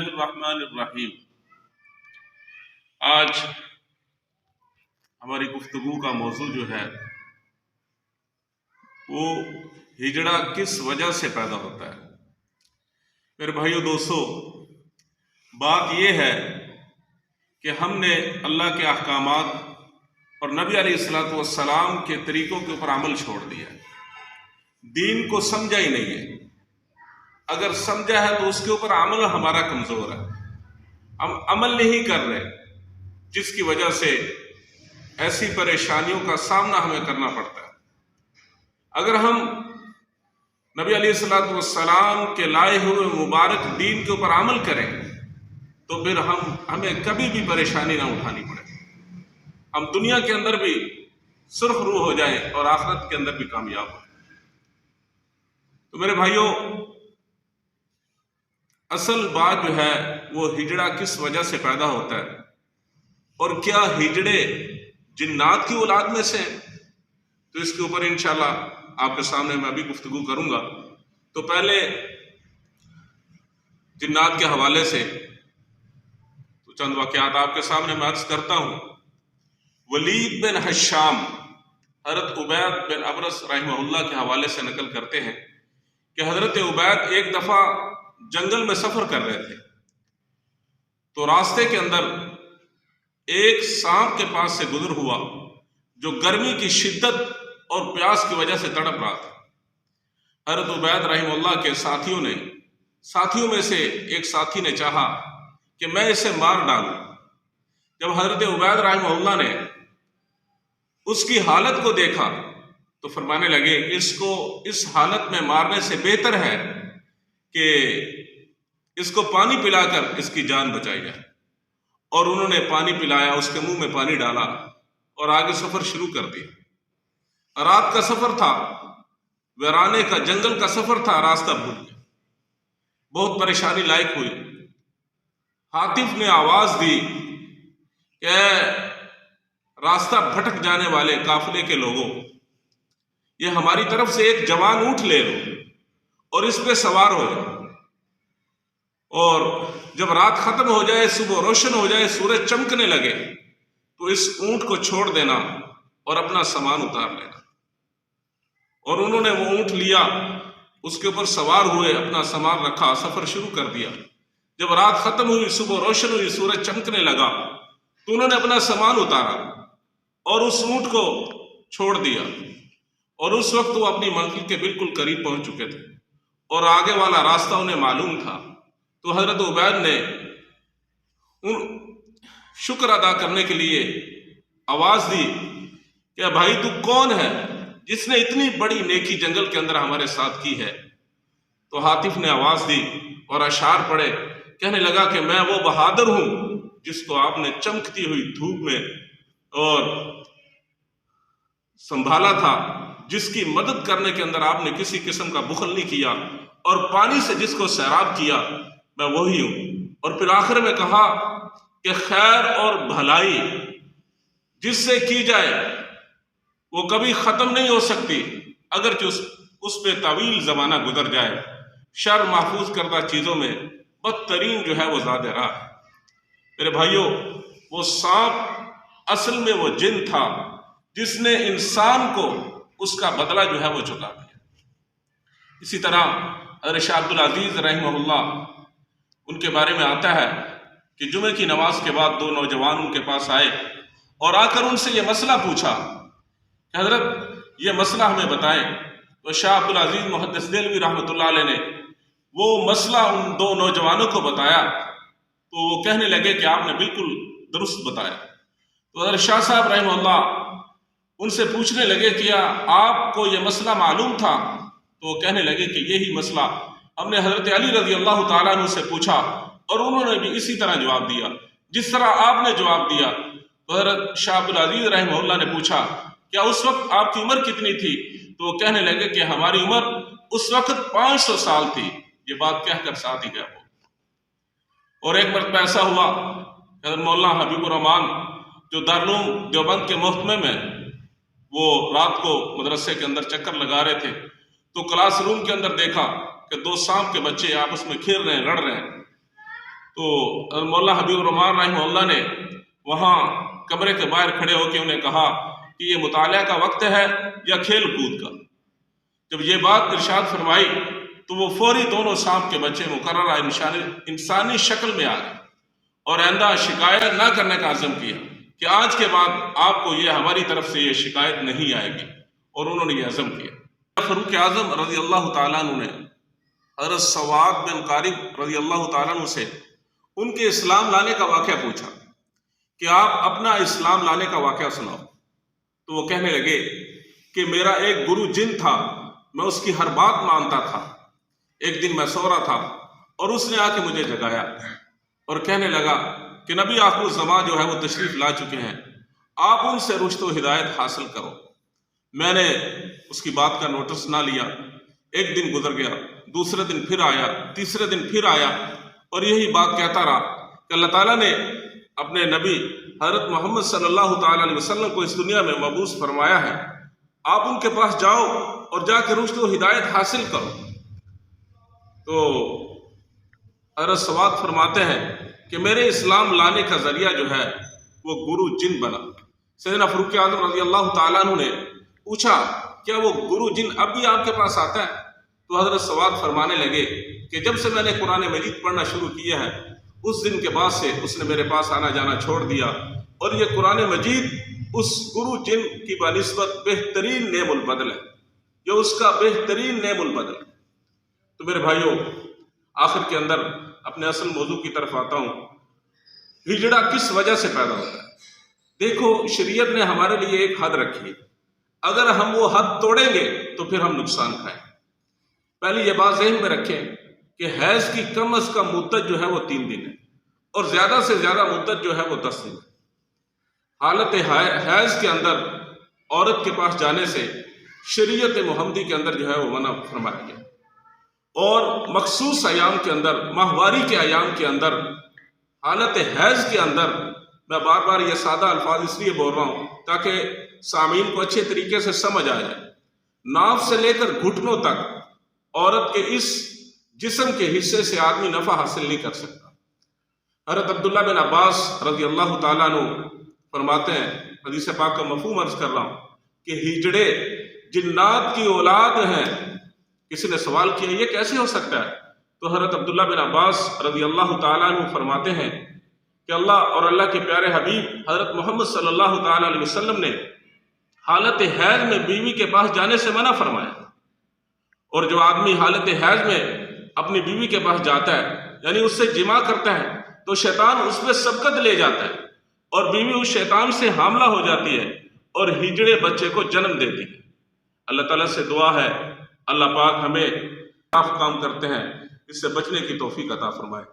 اللہ الرحمن الرحیم۔ آج ہماری گفتگو کا موضوع جو ہے وہ ہجڑا کس وجہ سے پیدا ہوتا ہے۔ میرے بھائیو دوستو، بات یہ ہے کہ ہم نے اللہ کے احکامات اور نبی علیہ الصلوۃ والسلام کے طریقوں کے اوپر عمل چھوڑ دیا ہے، دین کو سمجھا ہی نہیں ہے۔ اگر سمجھا ہے تو اس کے اوپر عمل ہمارا کمزور ہے، ہم عمل نہیں کر رہے، جس کی وجہ سے ایسی پریشانیوں کا سامنا ہمیں کرنا پڑتا ہے۔ اگر ہم نبی علیہ الصلوۃ والسلام کے لائے ہوئے مبارک دین کے اوپر عمل کریں تو پھر ہمیں کبھی بھی پریشانی نہ اٹھانی پڑے، ہم دنیا کے اندر بھی سرخ روح ہو جائیں اور آخرت کے اندر بھی کامیاب ہو جائیں۔ تو میرے بھائیوں، اصل بات جو ہے وہ ہجڑا کس وجہ سے پیدا ہوتا ہے، اور کیا ہجڑے جنات کی اولاد میں سے ہیں؟ تو اس کے اوپر انشاءاللہ آپ کے سامنے میں ابھی گفتگو کروں گا۔ تو پہلے جنات کے حوالے سے تو چند واقعات آپ کے سامنے میں عرض کرتا ہوں۔ ولید بن حشام حضرت عبید بن ابرس رحمہ اللہ کے حوالے سے نقل کرتے ہیں کہ حضرت عبید ایک دفعہ جنگل میں سفر کر رہے تھے، تو راستے کے اندر ایک سانپ کے پاس سے گزر ہوا جو گرمی کی شدت اور پیاس کی وجہ سے تڑپ رہا تھا۔ حضرت عبید رحمہ اللہ کے ساتھیوں میں سے ایک ساتھی نے چاہا کہ میں اسے مار ڈالوں۔ جب حضرت عبید رحمہ اللہ نے اس کی حالت کو دیکھا تو فرمانے لگے کہ اس کو اس حالت میں مارنے سے بہتر ہے کہ اس کو پانی پلا کر اس کی جان بچائی جائے۔ اور انہوں نے پانی پلایا، اس کے منہ میں پانی ڈالا اور آگے سفر شروع کر دیا۔ رات کا سفر تھا، ویرانے کا جنگل کا سفر تھا، راستہ بھول گیا، بہت پریشانی لائق ہوئی۔ ہاتف نے آواز دی کہ راستہ بھٹک جانے والے قافلے کے لوگوں، یہ ہماری طرف سے ایک جوان اونٹ لے لو اور اس پہ سوار ہو جاؤ، اور جب رات ختم ہو جائے، صبح روشن ہو جائے، سورج چمکنے لگے تو اس اونٹ کو چھوڑ دینا اور اپنا سامان اتار لینا۔ اور انہوں نے وہ اونٹ لیا، اس کے اوپر سوار ہوئے، اپنا سامان رکھا، سفر شروع کر دیا۔ جب رات ختم ہوئی، صبح روشن ہوئی، سورج چمکنے لگا تو انہوں نے اپنا سامان اتارا اور اس اونٹ کو چھوڑ دیا، اور اس وقت وہ اپنی منزل کے بالکل قریب پہنچ چکے تھے اور آگے والا راستہ انہیں معلوم تھا۔ تو حضرت عبید نے شکر ادا کرنے کے لیے آواز دی کہ بھائی تو کون ہے جس نے اتنی بڑی نیکی جنگل کے اندر ہمارے ساتھ کی ہے؟ تو ہاتف نے آواز دی اور اشعار پڑھے، کہنے لگا کہ میں وہ بہادر ہوں جس کو آپ نے چمکتی ہوئی دھوپ میں اور سنبھالا تھا، جس کی مدد کرنے کے اندر آپ نے کسی قسم کا بخل نہیں کیا، اور پانی سے جس کو سیراب کیا، میں وہی ہوں۔ اور پھر آخر میں کہا کہ خیر اور بھلائی جس سے کی جائے وہ کبھی ختم نہیں ہو سکتی، اگرچہ اس پہ طویل زمانہ گزر جائے۔ شر محفوظ کردہ چیزوں میں بدترین جو ہے وہ زاد راہ ہے۔ میرے بھائیوں، وہ سانپ اصل میں وہ جن تھا جس نے انسان کو اس کا بدلہ جو ہے وہ چکا دیا۔ اسی طرح حضرت شاہ عبد العزیز رحمہ اللہ، ان کے بارے میں آتا ہے کہ جمعہ کی نماز کے بعد دو نوجوان ان کے پاس آئے اور آ کر ان سے یہ مسئلہ پوچھا کہ حضرت یہ مسئلہ ہمیں بتائیں۔ تو شاہ عبد العزیز محدث دہلوی رحمۃ اللہ علیہ نے وہ مسئلہ ان دو نوجوانوں کو بتایا تو وہ کہنے لگے کہ آپ نے بالکل درست بتایا۔ تو حضرت شاہ صاحب رحمہ اللہ ان سے پوچھنے لگے کہ آپ کو یہ مسئلہ معلوم تھا؟ تو وہ کہنے لگے کہ یہی مسئلہ ہم نے حضرت علی رضی اللہ تعالیٰ عنہ سے پوچھا اور انہوں نے بھی اسی طرح جواب دیا جس طرح آپ نے جواب دیا۔ تو حضرت شاہ عبد العزیز رحمہ اللہ نے پوچھا کیا اس وقت آپ کی عمر کتنی تھی؟ تو وہ کہنے لگے کہ ہماری عمر اس وقت 500 سال تھی۔ یہ بات کہہ کر ساتھ ہی گیا وہ۔ اور ایک مرتبہ ایسا ہوا، حضرت مولانا حبیب الرحمان جو دارالعلوم دیوبند کے محتمے میں وہ رات کو مدرسے کے اندر چکر لگا رہے تھے، تو کلاس روم کے اندر دیکھا کہ دو سانپ کے بچے آپس میں کھیل رہے ہیں، لڑ رہے ہیں۔ تو مولا حبیب الرحمان رحمہ اللہ نے وہاں کمرے کے باہر کھڑے ہو کے انہیں کہا کہ یہ مطالعہ کا وقت ہے یا کھیل کود کا؟ جب یہ بات ارشاد فرمائی تو وہ فوری دونوں سانپ کے بچے مقررہ انسانی شکل میں آ گئے اور آئندہ شکایت نہ کرنے کا عزم کیا کہ آج کے بعد آپ کو یہ ہماری طرف سے یہ شکایت نہیں آئے گی، اور انہوں نے یہ عزم کیا۔ فاروق اعظم رضی اللہ تعالیٰ عنہ نے حضرت سواد بن قارب رضی اللہ تعالیٰ عنہ سے ان کے اسلام لانے کا واقعہ پوچھا کہ آپ اپنا اسلام لانے کا واقعہ سناؤ، تو وہ کہنے لگے کہ میرا ایک گرو جن تھا، میں اس کی ہر بات مانتا تھا۔ ایک دن میں سو رہا تھا اور اس نے آ کے مجھے جگایا اور کہنے لگا کہ نبی آخر الزمان جو ہے وہ تشریف لا چکے ہیں، آپ ان سے رشد و ہدایت حاصل کرو۔ میں نے اس کی بات کا نوٹس نہ لیا۔ ایک دن گزر گیا، دوسرے دن پھر آیا، تیسرے دن پھر آیا، اور یہی بات کہتا رہا کہ اللہ تعالیٰ نے اپنے نبی حضرت محمد صلی اللہ تعالیٰ علیہ وسلم کو اس دنیا میں مبعوث فرمایا ہے، آپ ان کے پاس جاؤ اور جا کے رشد و ہدایت حاصل کرو۔ تو حضرت سواد فرماتے ہیں کہ میرے اسلام لانے کا ذریعہ جو ہے وہ گرو جن بنا۔ سیدنا فاروق اعظم رضی اللہ تعالیٰ عنہ نے پوچھا کیا وہ گرو جن اب بھی آپ کے پاس آتا ہے؟ تو حضرت سواد فرمانے لگے کہ جب سے میں نے قرآن مجید پڑھنا شروع کیا ہے اس دن کے بعد سے اس نے میرے پاس آنا جانا چھوڑ دیا، اور یہ قرآن مجید اس گرو جن کی بنسبت بہترین نعم البدل ہے، یہ اس کا بہترین نعم البدل ہے۔ تو میرے بھائیوں، آخر کے اندر اپنے اصل موضوع کی طرف آتا ہوں۔ ہجڑا کس وجہ سے پیدا ہوتا ہے؟ دیکھو، شریعت نے ہمارے لیے ایک حد رکھی ہے، اگر ہم وہ حد توڑیں گے تو پھر ہم نقصان کھائیں۔ پہلے یہ بات ذہن میں رکھیں کہ حیض کی کم از کم مدت جو ہے وہ 3 دن ہے، اور زیادہ سے زیادہ مدت جو ہے وہ 10 دن ہے۔ حالت حیض کے اندر عورت کے پاس جانے سے شریعت محمدی کے اندر جو ہے وہ منع فرمایا گیا، اور مخصوص ایام کے اندر، ماہواری کے ایام کے اندر، حالت حیض کے اندر، میں بار بار یہ سادہ الفاظ اس لیے بول رہا ہوں تاکہ سامعین کو اچھے طریقے سے سمجھ آ جائے، ناف سے لے کر گھٹنوں تک عورت کے اس جسم کے حصے سے آدمی نفع حاصل نہیں کر سکتا۔ حضرت عبداللہ بن عباس رضی اللہ تعالیٰ عنہ فرماتے ہیں، حدیث پاک کا مفہوم عرض کر رہا ہوں، کہ ہجڑے جنات کی اولاد ہیں۔ کسی نے سوال کیا یہ کیسے ہو سکتا ہے؟ تو حضرت عبداللہ بن عباس رضی اللہ تعالیٰ عنہ فرماتے ہیں کہ اللہ اور اللہ کے پیارے حبیب حضرت محمد صلی اللہ تعالیٰ علیہ وسلم نے حالت حیض میں بیوی کے پاس جانے سے منع فرمایا، اور جو آدمی حالت حیض میں اپنی بیوی کے پاس جاتا ہے، یعنی اس سے جماع کرتا ہے، تو شیطان اس پہ سبقت لے جاتا ہے اور بیوی اس شیطان سے حاملہ ہو جاتی ہے اور ہجڑے بچے کو جنم دیتی ہے۔ اللہ تعالیٰ سے دعا ہے اللہ پاک ہمیں خلاف کام کرتے ہیں اس سے بچنے کی توفیق عطا فرمائے۔